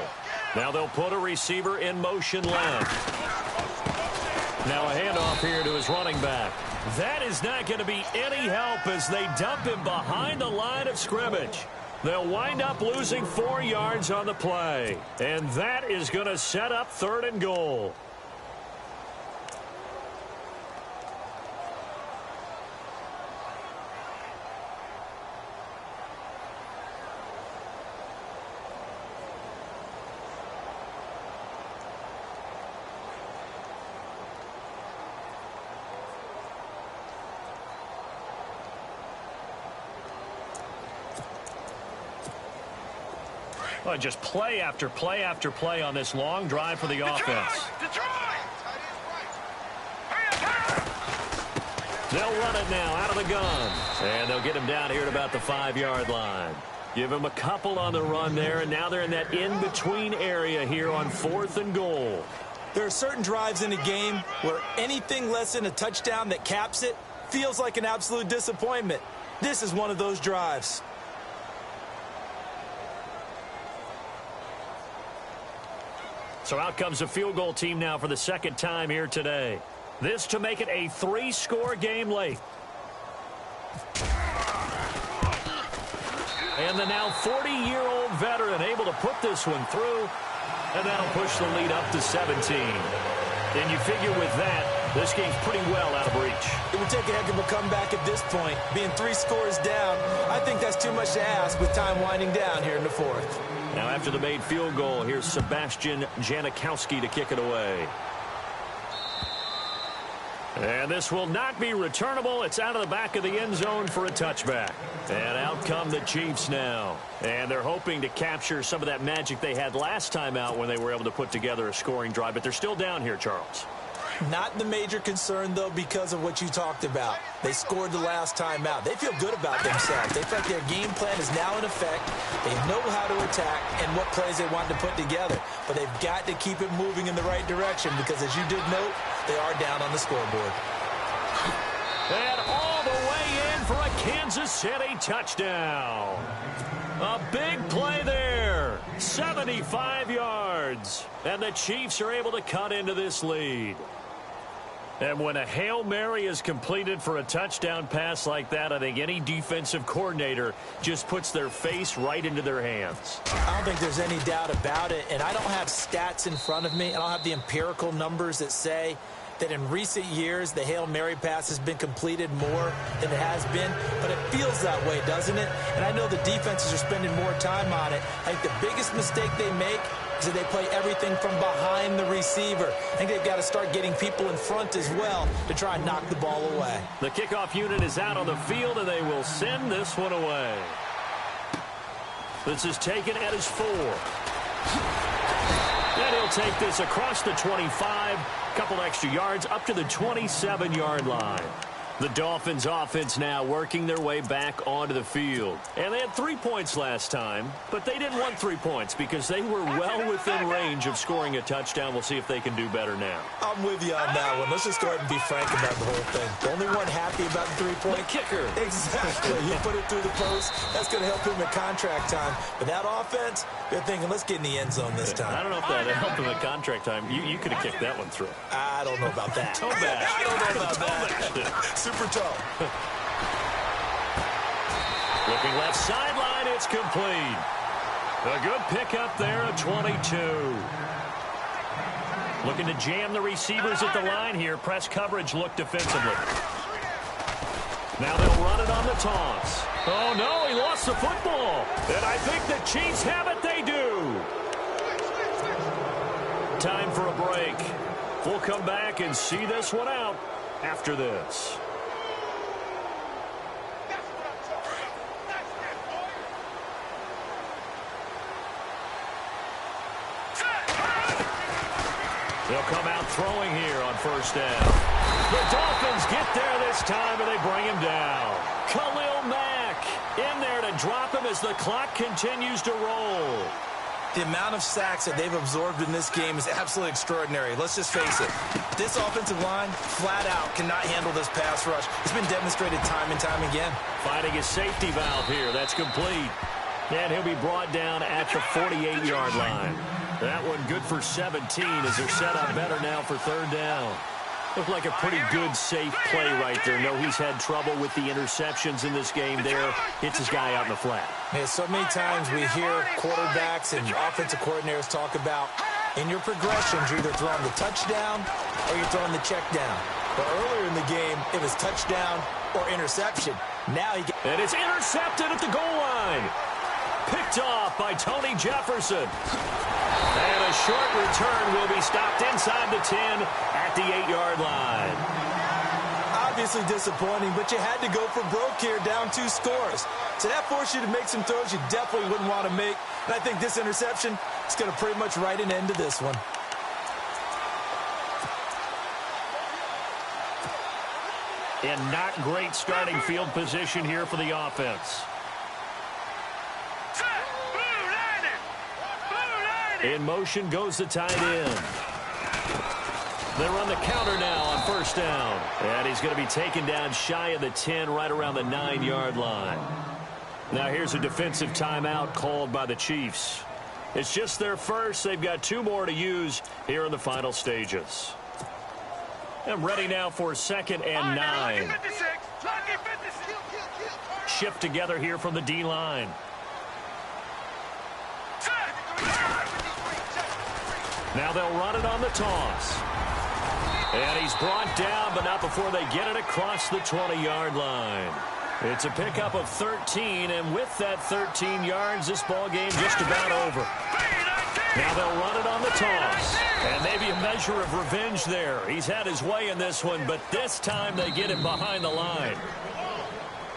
Now they'll put a receiver in motion left. Now a handoff here to his running back. That is not going to be any help as they dump him behind the line of scrimmage. They'll wind up losing 4 yards on the play. And that is going to set up 3rd and goal. Well, just play after play after play on this long drive for the offense. They'll run it now out of the gun. And they'll get him down here at about the 5-yard line. Give him a couple on the run there, and now they're in that in-between area here on 4th and goal. There are certain drives in a game where anything less than a touchdown that caps it feels like an absolute disappointment. This is one of those drives. So out comes the field goal team now for the second time here today. This to make it a 3-score game late. And the now 40-year-old veteran able to put this one through, and that'll push the lead up to 17. And you figure with that, this game's pretty well out of reach. It would take a heck of a comeback at this point. Being 3 scores down, I think that's too much to ask with time winding down here in the fourth. Now after the made field goal, here's Sebastian Janikowski to kick it away. And this will not be returnable. It's out of the back of the end zone for a touchback. And out come the Chiefs now. And they're hoping to capture some of that magic they had last time out when they were able to put together a scoring drive. But they're still down here, Charles. Not the major concern, though, because of what you talked about. They scored the last time out. They feel good about themselves. They feel like their game plan is now in effect. They know how to attack and what plays they want to put together. But they've got to keep it moving in the right direction because, as you did note, they are down on the scoreboard. And all the way in for a Kansas City touchdown. A big play there. 75 yards. And the Chiefs are able to cut into this lead. And when a Hail Mary is completed for a touchdown pass like that, I think any defensive coordinator just puts their face right into their hands. I don't think there's any doubt about it. And I don't have stats in front of me. I don't have the empirical numbers that say that in recent years the Hail Mary pass has been completed more than it has been, but it feels that way, doesn't it? And I know the defenses are spending more time on it. I think the biggest mistake they make is that they play everything from behind the receiver. I think they've got to start getting people in front as well to try and knock the ball away. The kickoff unit is out on the field, and they will send this one away. This is taken at his 4. And he'll take this across the 25, couple extra yards up to the 27-yard line. The Dolphins offense now working their way back onto the field. And they had 3 points last time, but they didn't want 3 points because they were well within range of scoring a touchdown. We'll see if they can do better now. I'm with you on that one. Let's just go ahead and be frank about the whole thing. The only one happy about the 3-point. The kicker. Exactly. You put it through the post. That's going to help him at contract time. But that offense, they're thinking, let's get in the end zone this time. I don't know if that helped him at contract time. You could have kicked that one through. I don't know about that. Toe bash. I don't know about that. Super toe. Looking left sideline, it's complete. A good pickup there at 22. Looking to jam the receivers at the line here. Press coverage look defensively. Now they'll run it on the toss. Oh, no, he lost the football. And I think the Chiefs have it. They do. Time for a break. We'll come back and see this one out after this. They'll come out throwing here on first down. The Dolphins get there this time, and they bring him down. Khalil Mack in there to drop him as the clock continues to roll. The amount of sacks that they've absorbed in this game is absolutely extraordinary. Let's just face it. This offensive line, flat out, cannot handle this pass rush. It's been demonstrated time and time again. Finding his safety valve here. That's complete. And he'll be brought down at the 48-yard line. That one good for 17 as they're set up better now for third down. Looked like a pretty good, safe play right there. No, he's had trouble with the interceptions in this game there. Hits his guy out in the flat. Yeah, so many times we hear quarterbacks and offensive coordinators talk about in your progressions, you're either throwing the touchdown or you're throwing the check down. But earlier in the game, it was touchdown or interception. Now he gets... And it's intercepted at the goal line. Picked off by Tony Jefferson. And a short return will be stopped inside the 10 at the 8-yard line. Obviously disappointing, but you had to go for broke here, down 2 scores. So that forced you to make some throws you definitely wouldn't want to make. And I think this interception is going to pretty much write an end to this one. And not great starting field position here for the offense. In motion goes the tight end. They run the counter now on first down. And he's going to be taken down shy of the 10, right around the 9-yard line. Now here's a defensive timeout called by the Chiefs. It's just their first. They've got 2 more to use here in the final stages. And ready now for 2nd and 9. Shift together here from the D-line. Now they'll run it on the toss. And he's brought down, but not before they get it across the 20-yard line. It's a pickup of 13, and with that 13 yards, this ball game just about over. Now they'll run it on the toss. And maybe a measure of revenge there. He's had his way in this one, but this time they get him behind the line.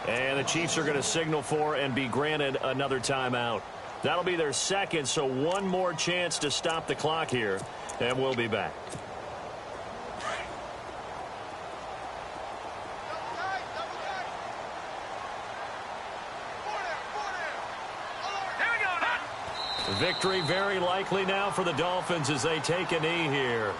And the Chiefs are going to signal for and be granted another timeout. That'll be their second, so one more chance to stop the clock here, and we'll be back. Victory very likely now for the Dolphins as they take a knee here.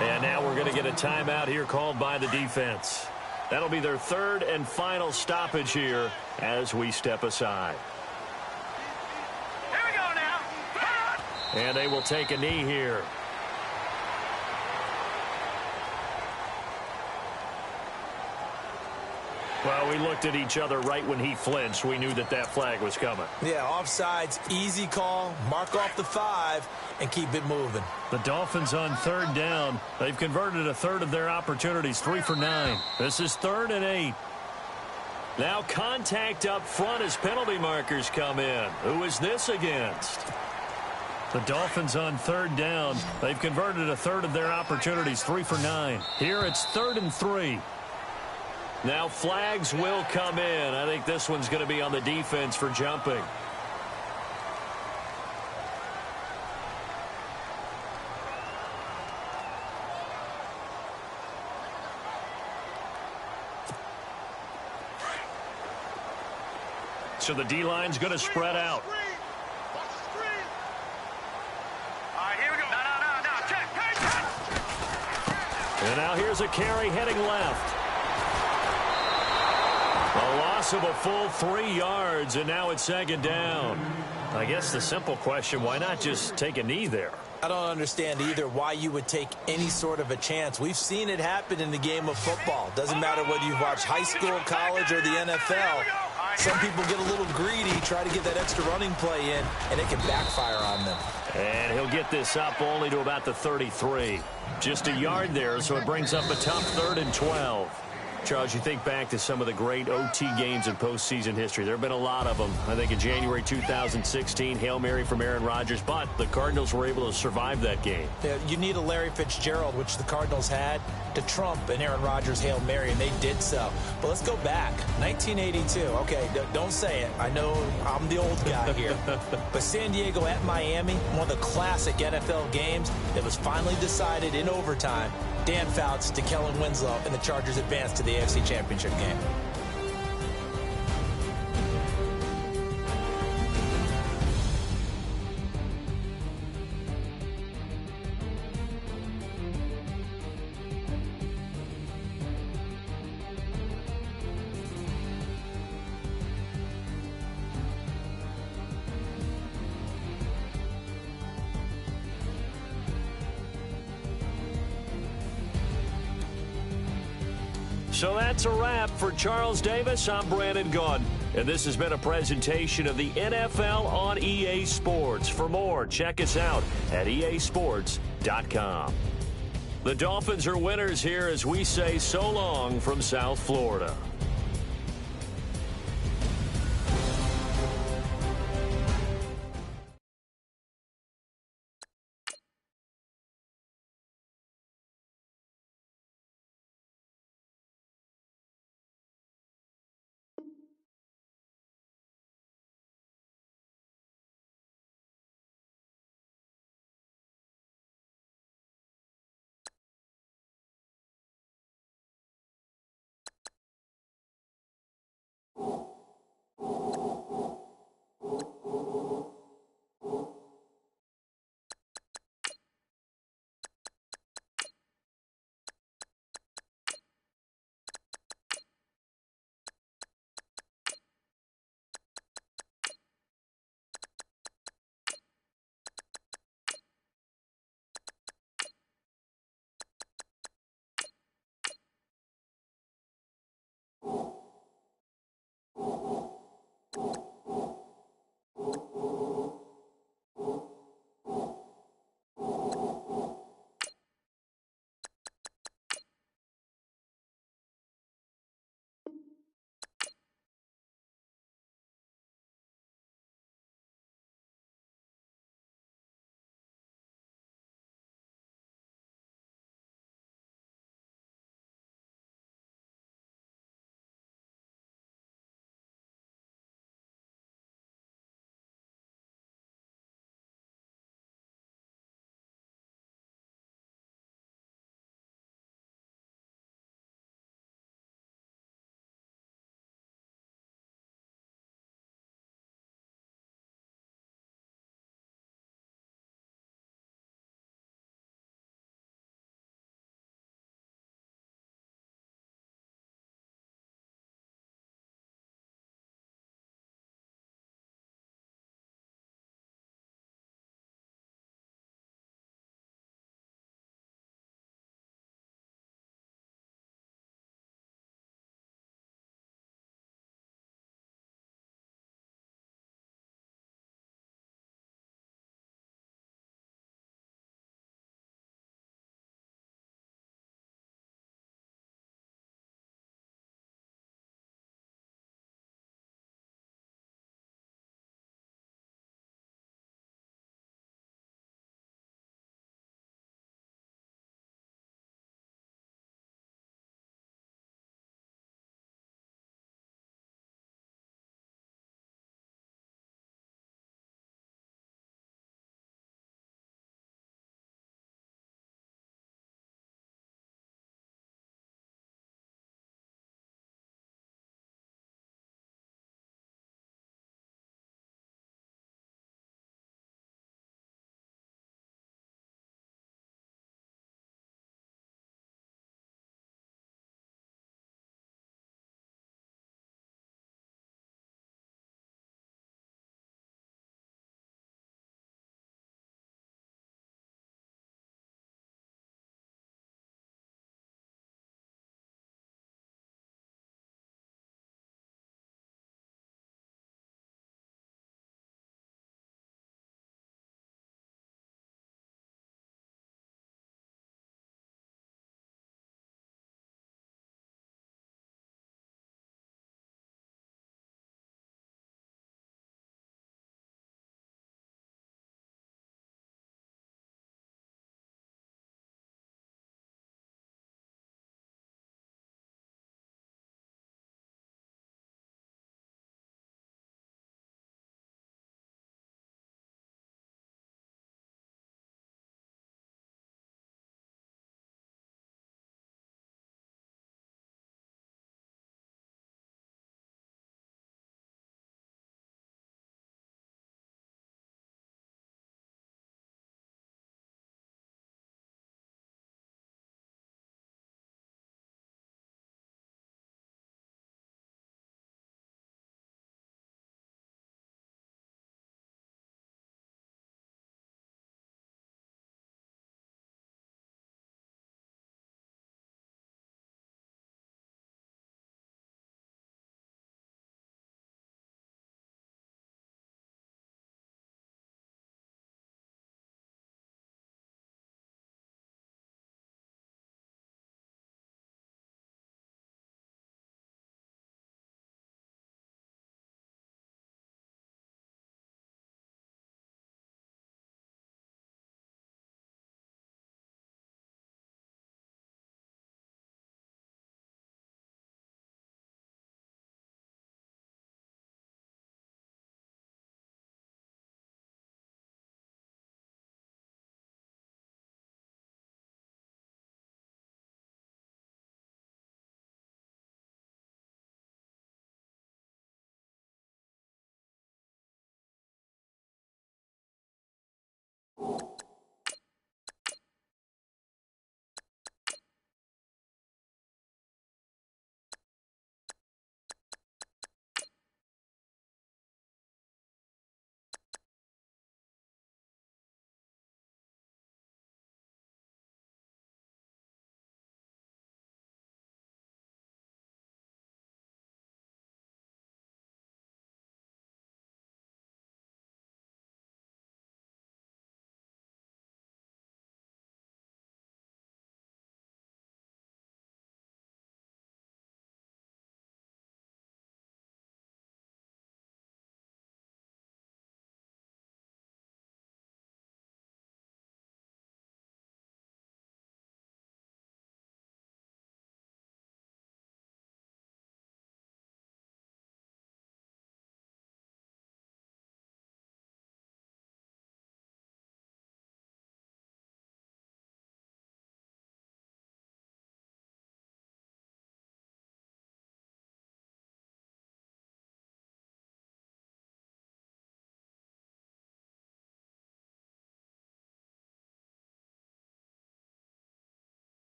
And now we're going to get a timeout here called by the defense. That'll be their 3rd and final stoppage here as we step aside. Here we go now. And they will take a knee here. Well, we looked at each other right when he flinched. We knew that that flag was coming. Yeah, offsides, easy call, mark off the 5, and keep it moving. The Dolphins on 3rd down. They've converted a third of their opportunities, 3 for 9. This is 3rd and 8. Now contact up front as penalty markers come in. Who is this against? The Dolphins on 3rd down. They've converted a third of their opportunities, 3 for 9. Here it's 3rd and 3. Now flags will come in. I think this one's going to be on the defense for jumping. So the D-line's going to spread out. All right, here we go. No. Check. And now here's a carry heading left. A loss of a full 3 yards, and now it's 2nd down. I guess the simple question, why not just take a knee there? I don't understand either why you would take any sort of a chance. We've seen it happen in the game of football. Doesn't matter whether you've watched high school, college, or the NFL. Some people get a little greedy, try to get that extra running play in, and it can backfire on them. And he'll get this up only to about the 33. Just a yard there, so it brings up a tough 3rd and 12. Charles, you think back to some of the great OT games in postseason history. There have been a lot of them. I think in January 2016, Hail Mary from Aaron Rodgers, but the Cardinals were able to survive that game. Yeah, you need a Larry Fitzgerald, which the Cardinals had, to trump an Aaron Rodgers Hail Mary, and they did so. But let's go back. 1982. Okay, don't say it. I know I'm the old guy here. But San Diego at Miami, one of the classic NFL games that was finally decided in overtime. Dan Fouts to Kellen Winslow, and the Chargers advance to the AFC Championship game. So that's a wrap for Charles Davis. I'm Brandon Gaudin, and this has been a presentation of the NFL on EA Sports. For more, check us out at easports.com. The Dolphins are winners here as we say so long from South Florida.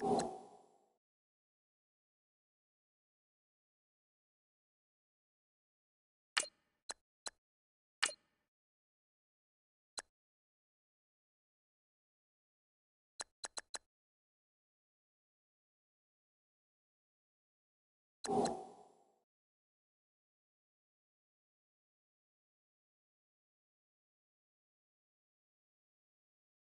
You